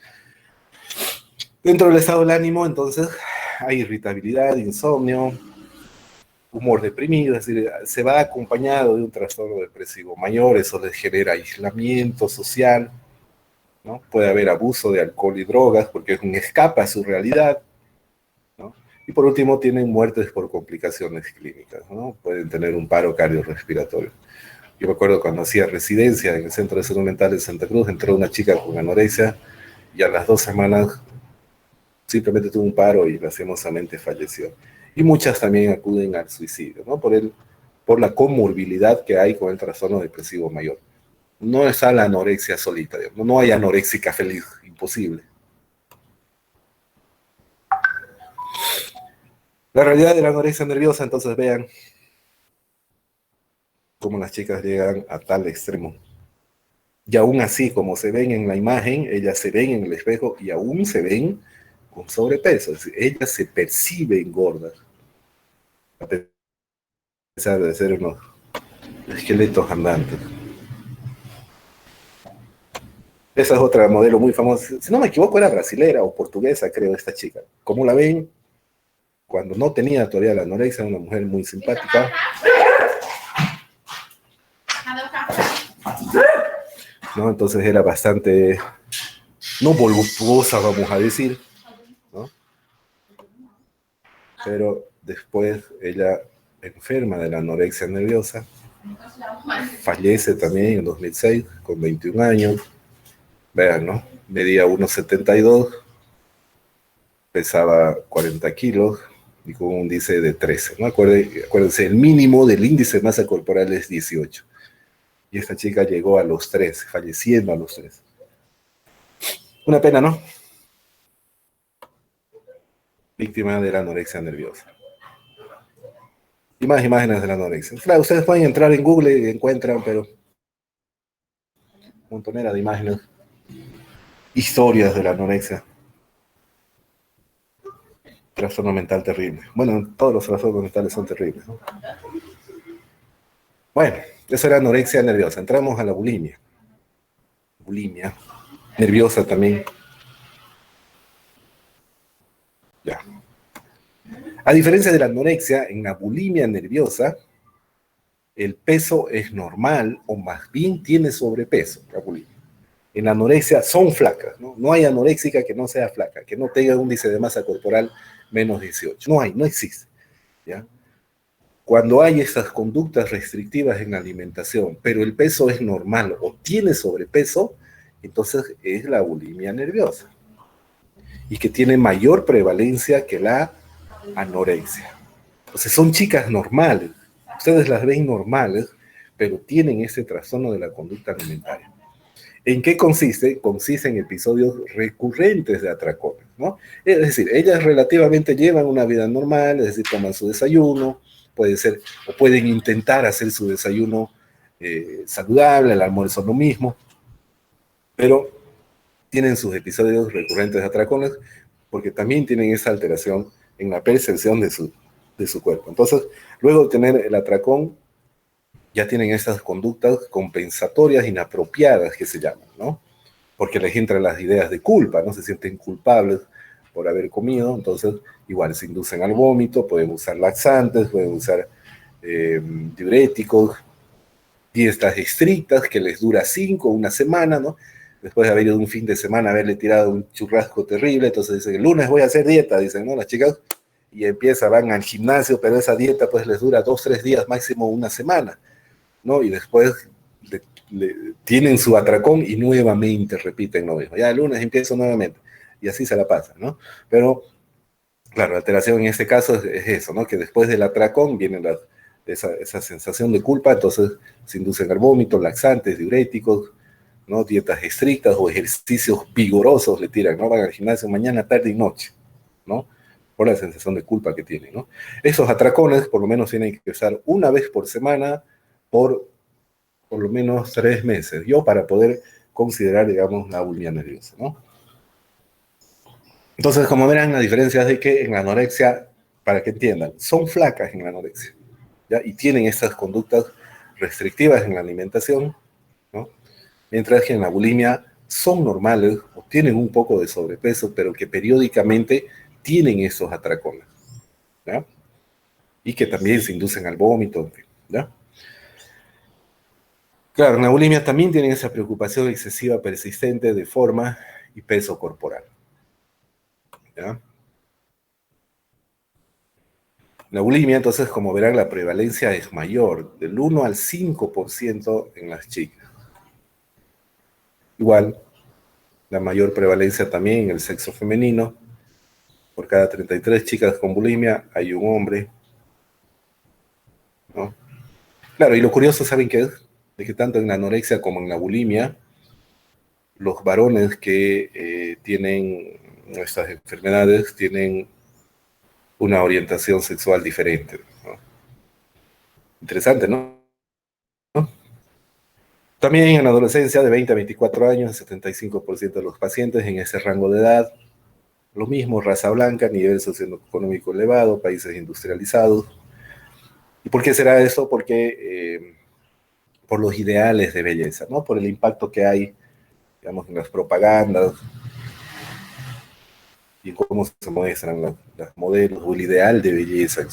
Dentro del estado del ánimo, entonces, hay irritabilidad, insomnio, humor deprimido, es decir, se va acompañado de un trastorno depresivo mayor, eso les genera aislamiento social, ¿no? Puede haber abuso de alcohol y drogas porque es un escape a su realidad, ¿no? Y por último tienen muertes por complicaciones clínicas, ¿no? Pueden tener un paro cardiorrespiratorio. Yo me acuerdo cuando hacía residencia en el Centro de Salud Mental de Santa Cruz, entró una chica con anorexia y a las 2 semanas simplemente tuvo un paro y lastimosamente falleció. Y muchas también acuden al suicidio, ¿no? Por la comorbilidad que hay con el trastorno depresivo mayor. No está la anorexia solita, digamos. No hay anoréxica feliz, imposible. La realidad de la anorexia nerviosa, entonces vean cómo las chicas llegan a tal extremo. Y aún así, como se ven en la imagen, ellas se ven en el espejo y aún se ven con sobrepeso. Es decir, ellas se perciben gordas, a pesar de ser unos esqueletos andantes. Esa es otra modelo muy famosa. Si no me equivoco, era brasilera o portuguesa, creo, esta chica. ¿Cómo la ven? Cuando no tenía todavía la anorexia, una mujer muy simpática. ¿No? Entonces era bastante, no voluptuosa, vamos a decir, ¿no? pero después ella enferma de la anorexia nerviosa, fallece también en 2006 con 21 años, vean, ¿no? Medía 1,72, pesaba 40 kilos y con un índice de 13, ¿no? Acuérdense, el mínimo del índice de masa corporal es 18. Y esta chica llegó a los 13, falleciendo a los 13. Una pena, ¿no? Víctima de la anorexia nerviosa. Y más imágenes de la anorexia. Claro, ustedes pueden entrar en Google y encuentran, pero montonera de imágenes, historias de la anorexia. Trastorno mental terrible. Bueno, todos los trastornos mentales son terribles, ¿no? Bueno, eso era anorexia nerviosa. Entramos a la bulimia. Bulimia. Nerviosa también. Ya. A diferencia de la anorexia, en la bulimia nerviosa, el peso es normal o más bien tiene sobrepeso, la bulimia. En la anorexia son flacas, ¿no? No hay anoréxica que no sea flaca, que no tenga un índice de masa corporal menos 18. No hay, no existe, ¿ya? Cuando hay estas conductas restrictivas en la alimentación, pero el peso es normal o tiene sobrepeso, entonces es la bulimia nerviosa y que tiene mayor prevalencia que la anorexia. Entonces son chicas normales, ustedes las ven normales, pero tienen ese trastorno de la conducta alimentaria. ¿En qué consiste? Consiste en episodios recurrentes de atracones, ¿no? Es decir, ellas relativamente llevan una vida normal, es decir, toman su desayuno, puede ser, o pueden intentar hacer su desayuno saludable, el almuerzo lo mismo, pero tienen sus episodios recurrentes de atracones porque también tienen esa alteración en la percepción de su cuerpo. Entonces, luego de tener el atracón, ya tienen esas conductas compensatorias inapropiadas que se llaman, ¿no? Porque les entran las ideas de culpa, ¿no? Se sienten culpables por haber comido, entonces igual se inducen al vómito, pueden usar laxantes, pueden usar diuréticos, dietas estrictas que les dura 5 o una semana, ¿no? Después de haber ido un fin de semana, haberle tirado un churrasco terrible, entonces dicen, el lunes voy a hacer dieta, dicen, ¿no? Las chicas, y van al gimnasio, pero esa dieta pues les dura 2, 3 días, máximo una semana, ¿no? Y después tienen su atracón y nuevamente repiten lo mismo. Ya el lunes empiezo nuevamente. Y así se la pasa, ¿no? Pero, claro, la alteración en este caso es eso, ¿no? Que después del atracón viene esa sensación de culpa, entonces se inducen al vómito, laxantes, diuréticos, ¿no? Dietas estrictas o ejercicios vigorosos le tiran, ¿no? Van al gimnasio mañana, tarde y noche, ¿no? Por la sensación de culpa que tienen, ¿no? Esos atracones por lo menos tienen que usar una vez por semana por lo menos 3 meses, yo para poder considerar, digamos, la bulimia nerviosa, ¿no? Entonces, como verán, la diferencia es de que en la anorexia, para que entiendan, son flacas en la anorexia, ¿ya? Y tienen estas conductas restrictivas en la alimentación, ¿no? Mientras que en la bulimia son normales o tienen un poco de sobrepeso, pero que periódicamente tienen esos atracones, ¿ya? Y que también se inducen al vómito, ¿ya? Claro, en la bulimia también tienen esa preocupación excesiva persistente de forma y peso corporal, ¿ya? La bulimia, entonces, como verán, la prevalencia es mayor, del 1 al 5% en las chicas. Igual, la mayor prevalencia también en el sexo femenino. Por cada 33 chicas con bulimia hay un hombre, ¿no? Claro, y lo curioso, ¿saben qué es? De que tanto en la anorexia como en la bulimia, los varones que tienen estas enfermedades tienen una orientación sexual diferente, ¿no? Interesante, ¿no? También en la adolescencia de 20 a 24 años, el 75% de los pacientes en ese rango de edad, lo mismo, raza blanca, nivel socioeconómico elevado, países industrializados. ¿Y por qué será eso? Porque por los ideales de belleza, ¿no? Por el impacto que hay, digamos, en las propagandas y en cómo se muestran las modelos o el ideal de belleza.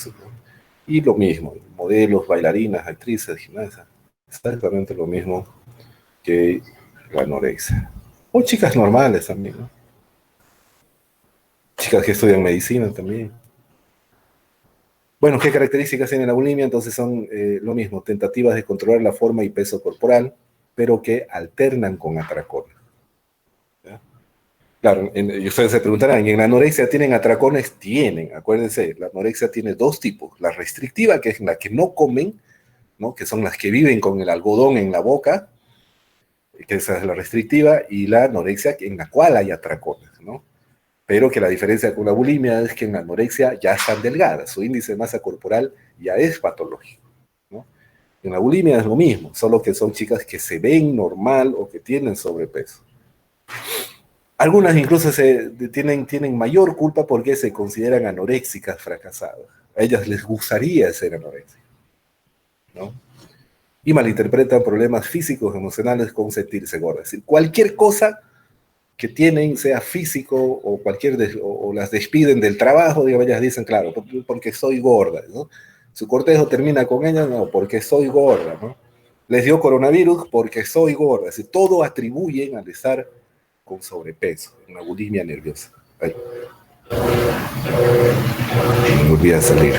Y lo mismo, modelos, bailarinas, actrices, gimnastas, exactamente lo mismo que la anorexia. O chicas normales también, ¿no? Chicas que estudian medicina también. Bueno, ¿qué características tiene la bulimia? Entonces son lo mismo, tentativas de controlar la forma y peso corporal, pero que alternan con atracones. ¿Ya? Claro, y ustedes se preguntarán, ¿en la anorexia tienen atracones? Tienen, acuérdense, la anorexia tiene dos tipos, la restrictiva, que es la que no comen, ¿no? Que son las que viven con el algodón en la boca, que esa es la restrictiva, y la anorexia en la cual hay atracones, ¿no? Pero que la diferencia con la bulimia es que en la anorexia ya están delgadas, su índice de masa corporal ya es patológico, ¿no? En la bulimia es lo mismo, solo que son chicas que se ven normal o que tienen sobrepeso. Algunas incluso tienen mayor culpa porque se consideran anoréxicas fracasadas. A ellas les gustaría ser anoréxicas, ¿no? Y malinterpretan problemas físicos, emocionales con sentirse gordas. Es decir, cualquier cosa que tienen, sea físico o o las despiden del trabajo, digamos, ellas dicen, claro, porque soy gorda, ¿no? Su cortejo termina con ellas, no, porque soy gorda, ¿no? Les dio coronavirus porque soy gorda. Es decir, todo atribuyen al estar con sobrepeso, una bulimia nerviosa. Ay, me volví a salir.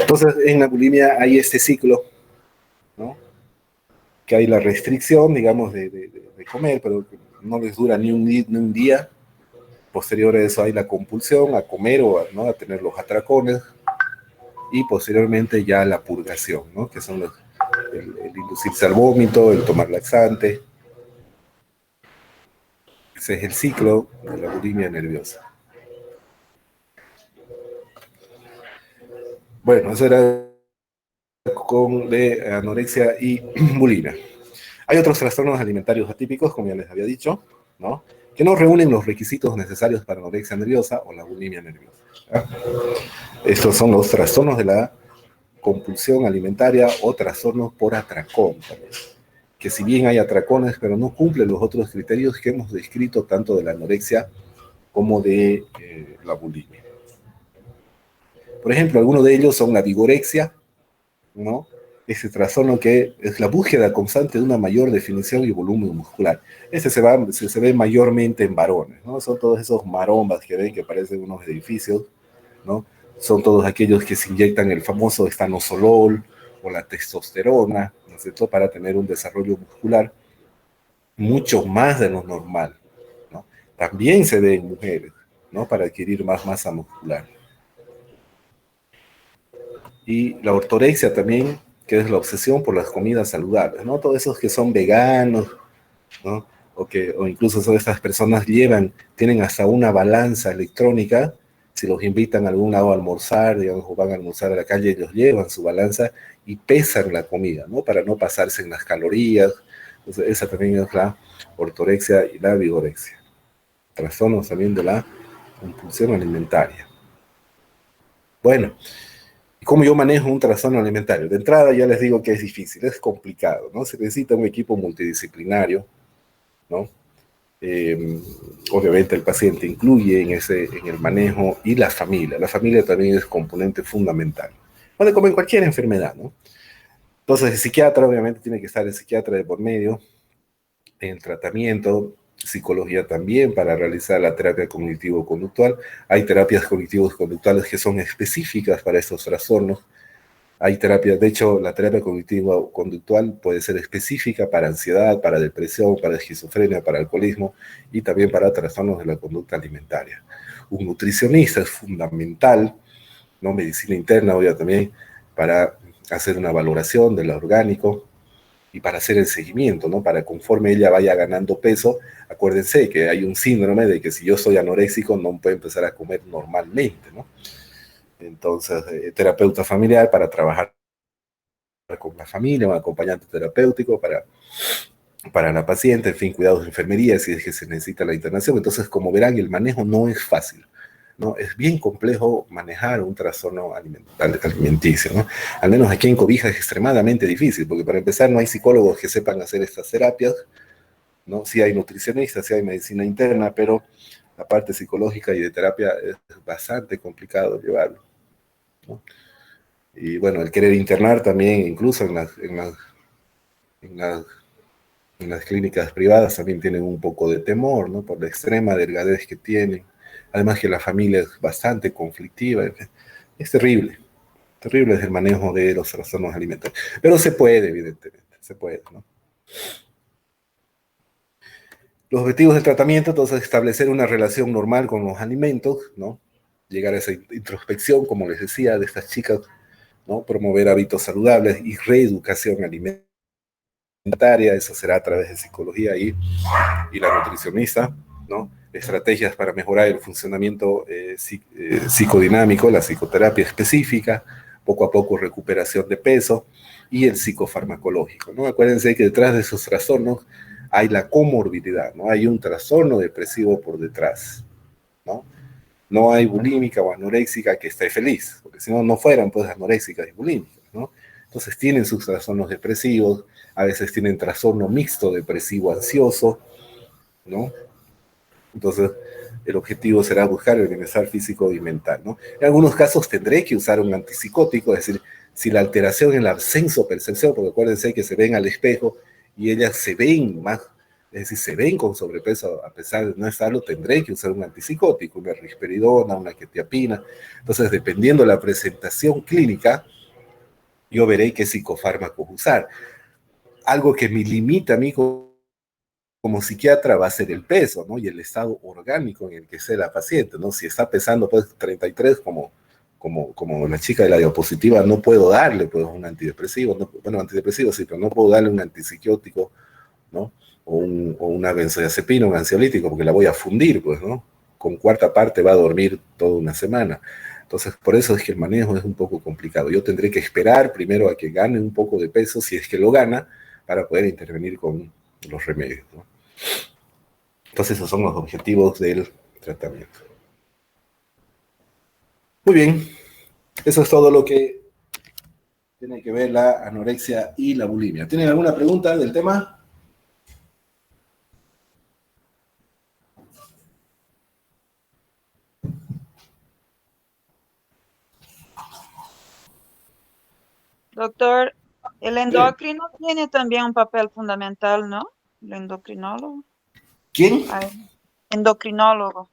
Entonces, en la bulimia hay este ciclo, ¿no? Que hay la restricción, digamos, de comer, pero no les dura ni un día. Posterior a eso hay la compulsión a comer o a, ¿no? a tener los atracones. Y posteriormente ya la purgación, ¿no? Que son el inducirse al vómito, el tomar laxante. Ese es el ciclo de la bulimia nerviosa. Bueno, eso era con de anorexia y bulimia. Hay otros trastornos alimentarios atípicos, como ya les había dicho, ¿no? Que no reúnen los requisitos necesarios para anorexia nerviosa o la bulimia nerviosa. ¿Ya? Estos son los trastornos de la compulsión alimentaria o trastornos por atracón también. Que si bien hay atracones, pero no cumplen los otros criterios que hemos descrito tanto de la anorexia como de la bulimia. Por ejemplo, algunos de ellos son la vigorexia, ¿no? Ese trastorno que es la búsqueda constante de una mayor definición y volumen muscular. Este se ve mayormente en varones, ¿no? Son todos esos marombas que ven que parecen unos edificios, ¿no? Son todos aquellos que se inyectan el famoso estaноsolol o la testosterona, ¿no es cierto?, para tener un desarrollo muscular mucho más de lo normal, ¿no? También se ve en mujeres, ¿no? Para adquirir más masa muscular. Y la ortorexia también, que es la obsesión por las comidas saludables, ¿no? Todos esos que son veganos, ¿no? O incluso son estas personas tienen hasta una balanza electrónica, si los invitan a algún lado a almorzar, digamos, o van a almorzar a la calle, ellos llevan su balanza y pesan la comida, ¿no? Para no pasarse en las calorías. Entonces, esa también es la ortorexia y la vigorexia. Trastornos también de la compulsión alimentaria. Bueno, ¿cómo yo manejo un trastorno alimentario? De entrada ya les digo que es difícil, es complicado, ¿no? Se necesita un equipo multidisciplinario, ¿no? Obviamente el paciente incluye en el manejo y la familia. La familia también es componente fundamental. Bueno, como en cualquier enfermedad, ¿no? Entonces el psiquiatra obviamente tiene que estar el psiquiatra de por medio, en el tratamiento, psicología también para realizar la terapia cognitivo-conductual. Hay terapias cognitivos conductuales que son específicas para estos trastornos. Hay terapias, de hecho, la terapia cognitivo-conductual puede ser específica para ansiedad, para depresión, para esquizofrenia, para alcoholismo y también para trastornos de la conducta alimentaria. Un nutricionista es fundamental, ¿no? Medicina interna, obvio, también, para hacer una valoración del orgánico y para hacer el seguimiento, ¿no? Para conforme ella vaya ganando peso, acuérdense que hay un síndrome de que si yo soy anoréxico no puedo empezar a comer normalmente, ¿no? Entonces, terapeuta familiar para trabajar con la familia, un acompañante terapéutico para la paciente, en fin, cuidados de enfermería si es que se necesita la internación. Entonces, como verán, el manejo no es fácil, ¿no? Es bien complejo manejar un trastorno alimenticio, ¿no? Al menos aquí en Cobija es extremadamente difícil, porque para empezar no hay psicólogos que sepan hacer estas terapias, ¿no? Sí hay nutricionistas, sí hay medicina interna, pero la parte psicológica y de terapia es bastante complicado llevarlo, ¿no? Y bueno, el querer internar también, incluso en las clínicas privadas también tienen un poco de temor, ¿no? Por la extrema delgadez que tienen. Además que la familia es bastante conflictiva. Es terrible. Terrible es el manejo de los trastornos alimentarios. Pero se puede, evidentemente. Se puede, ¿no? Los objetivos del tratamiento, entonces, establecer una relación normal con los alimentos, ¿no? Llegar a esa introspección, como les decía, de estas chicas, ¿no? Promover hábitos saludables y reeducación alimentaria, eso será a través de psicología y la nutricionista, ¿no? Estrategias para mejorar el funcionamiento psicodinámico, la psicoterapia específica, poco a poco recuperación de peso y el psicofarmacológico, ¿no? Acuérdense que detrás de esos trastornos hay la comorbilidad, ¿no? Hay un trastorno depresivo por detrás, ¿no? No hay bulímica o anoréxica que esté feliz, porque si no, no fueran pues anoréxicas y bulímicas, ¿no? Entonces tienen sus trastornos depresivos, a veces tienen trastorno mixto depresivo ansioso, ¿no? Entonces, el objetivo será buscar el bienestar físico y mental, ¿no? En algunos casos tendré que usar un antipsicótico, es decir, si la alteración en la absenso-percepción, porque acuérdense que se ven al espejo y ellas se ven más, es decir, se ven con sobrepeso a pesar de no estarlo, tendré que usar un antipsicótico, una risperidona, una quetiapina. Entonces, dependiendo de la presentación clínica, yo veré qué psicofármacos usar. Algo que me limita a mí como psiquiatra va a ser el peso, ¿no? Y el estado orgánico en el que esté la paciente, ¿no? Si está pesando pues 33 como la chica de la diapositiva, no puedo darle pues un antidepresivo, no, bueno, antidepresivo sí, pero no puedo darle un antipsiquiótico, ¿no? O una benzodiazepina, un ansiolítico, porque la voy a fundir, pues, ¿no? Con cuarta parte va a dormir toda una semana. Entonces, por eso es que el manejo es un poco complicado. Yo tendré que esperar primero a que gane un poco de peso, si es que lo gana, para poder intervenir con los remedios, ¿no? Entonces, esos son los objetivos del tratamiento. Muy bien, eso es todo lo que tiene que ver la anorexia y la bulimia. ¿Tienen alguna pregunta del tema? Doctor, el Sí. endocrino tiene también un papel fundamental, ¿no? El endocrinólogo. ¿Quién? Ay, endocrinólogo.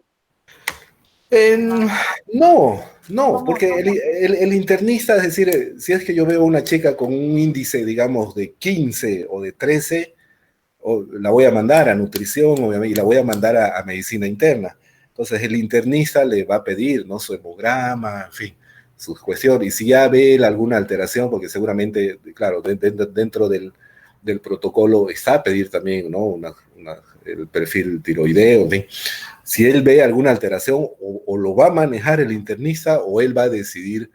En- No. no, ¿Cómo, porque cómo? el internista, es decir, si es que yo veo una chica con un índice, digamos, de 15 o de 13, la voy a mandar a nutrición, obviamente, y la voy a mandar a medicina interna. Entonces el internista le va a pedir, ¿no? Su hemograma, en fin, sus cuestiones. Y si ya ve alguna alteración, porque seguramente, claro, dentro del protocolo está a pedir también, ¿no? El perfil tiroideo, en fin. Si él ve alguna alteración, o lo va a manejar el internista o él va a decidir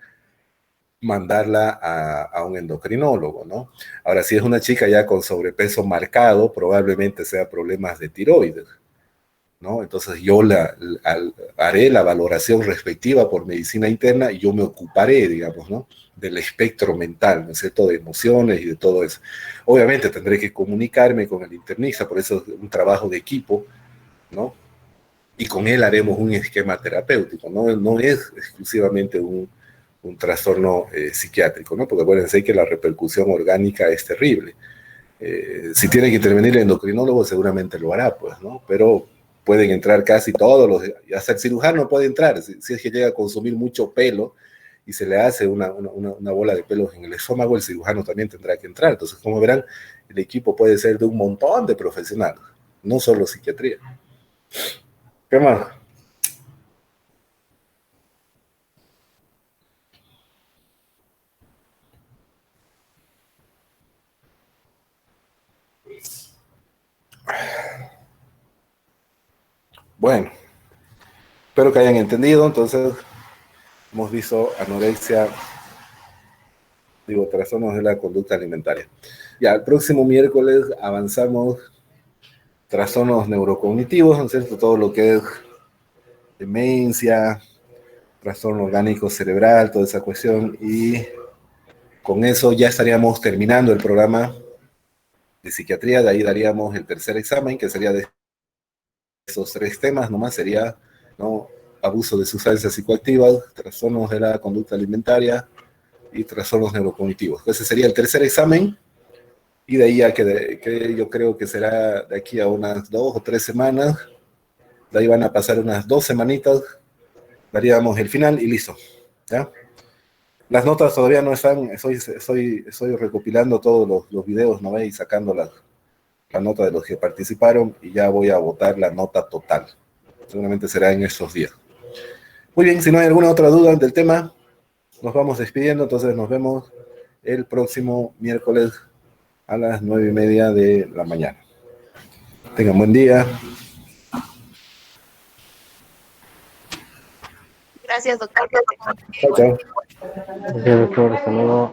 mandarla a un endocrinólogo, ¿no? Ahora, si es una chica ya con sobrepeso marcado, probablemente sea problemas de tiroides, ¿no? Entonces yo haré la valoración respectiva por medicina interna y yo me ocuparé, digamos, ¿no? Del espectro mental, ¿no es cierto? De emociones y de todo eso. Obviamente tendré que comunicarme con el internista, por eso es un trabajo de equipo, ¿no? Y con él haremos un esquema terapéutico, no es exclusivamente un trastorno psiquiátrico, ¿no? Porque acuérdense que la repercusión orgánica es terrible. Si tiene que intervenir el endocrinólogo, seguramente lo hará, pues, ¿no? Pero pueden entrar casi todos los, hasta el cirujano puede entrar, si es que llega a consumir mucho pelo y se le hace una bola de pelos en el estómago, el cirujano también tendrá que entrar. Entonces, como verán, el equipo puede ser de un montón de profesionales, no solo psiquiatría. ¿Qué más? Bueno, espero que hayan entendido. Entonces, hemos visto anorexia, digo, trastornos de la conducta alimentaria. Ya, el próximo miércoles avanzamos trastornos neurocognitivos, ¿no es cierto? Todo lo que es demencia, trastorno orgánico cerebral, toda esa cuestión. Y con eso ya estaríamos terminando el programa de psiquiatría. De ahí daríamos el tercer examen, que sería de esos tres temas, nomás sería, ¿no? Abuso de sustancias psicoactivas, trastornos de la conducta alimentaria y trastornos neurocognitivos. Ese sería el tercer examen. y de ahí a que yo creo que será de aquí a unas 2 o 3 semanas, de ahí van a pasar unas 2 semanitas, daríamos el final y listo, ¿ya? Las notas todavía no están, estoy recopilando todos los videos, ¿no? Y sacando la nota de los que participaron y ya voy a votar la nota total. Seguramente será en estos días. Muy bien, si no hay alguna otra duda del tema, nos vamos despidiendo, entonces nos vemos el próximo miércoles a las 9:30 de la mañana. Tengan buen día. Gracias, doctor. Chao, chao. Gracias, doctor. Hasta luego.